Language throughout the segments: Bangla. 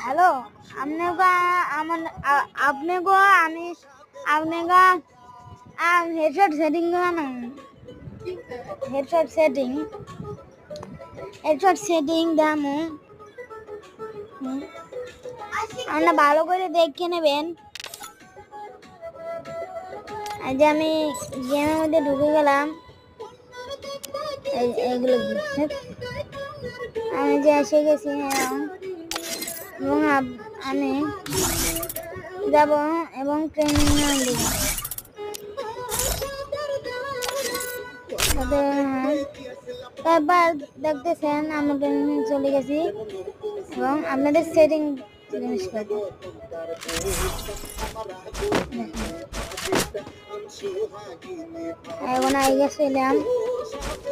হ্যালো, আপনাকে আমি আপনাকে হেডশট সেটিং দামু আপনারা ভালো করে দেখে নেবেন। আজ আমি গেমের মধ্যে ঢুকে গেলাম। এগুলো আমি যে এসে গেছি এবং আমি যাব এবং ট্রেনিং দিব। তারপর দেখতেছেন আমরা ট্রেনিং চলে গেছি এবং আপনাদের সেটিং জিনিস করবো। এখন আগে গেছিলাম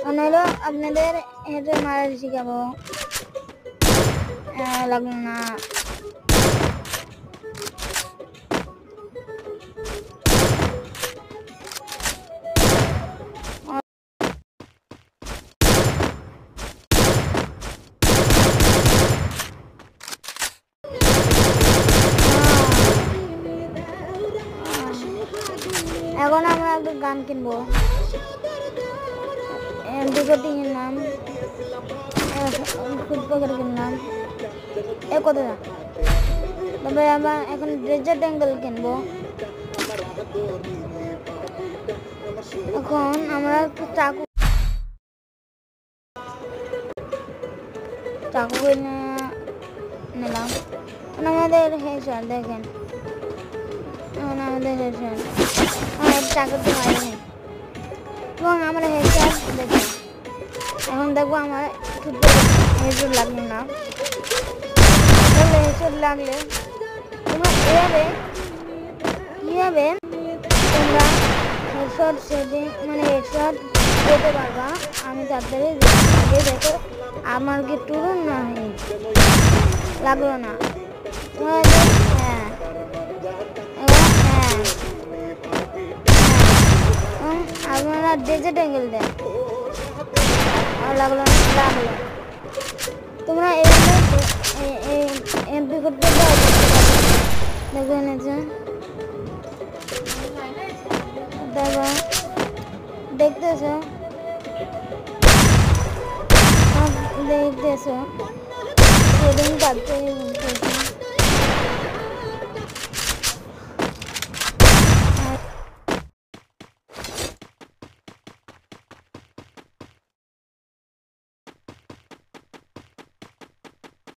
হলো আপনাদের হেঁটে মারা শিখাবো। লাগলো না। এখন আমরা একটা গান কিনবো। এমডি কিনলাম, ফুটবল কিনলাম, এ কত না। তবে আমরা এখন ডেজার্ট অ্যাঙ্গেল কিনবো। এখন আমরা একটু চাকু কিনে নিলাম। আমাদের হেডশট দেখেন, এখন আমাদের হেডশট চাকুতে মারিনি এবং আমরা হেডশট দেখি। এখন দেখবো আমার হেডশট লাগলো না। তাহলে হেডশট লাগলে তোমরা কীভাবে তোমরা হেডশট সেটিং হেডশট পেতে পারবা। আমি তাড়াতাড়ি আগে দেখো আমার কি টুরুন না লাগলো না। আপনারা ডেজার্ট অ্যাঙ্গেল দেন, লাগলো তোমরা এমপি করতে দেখে এনেছে। দেখতেছো সেটিং কাটতে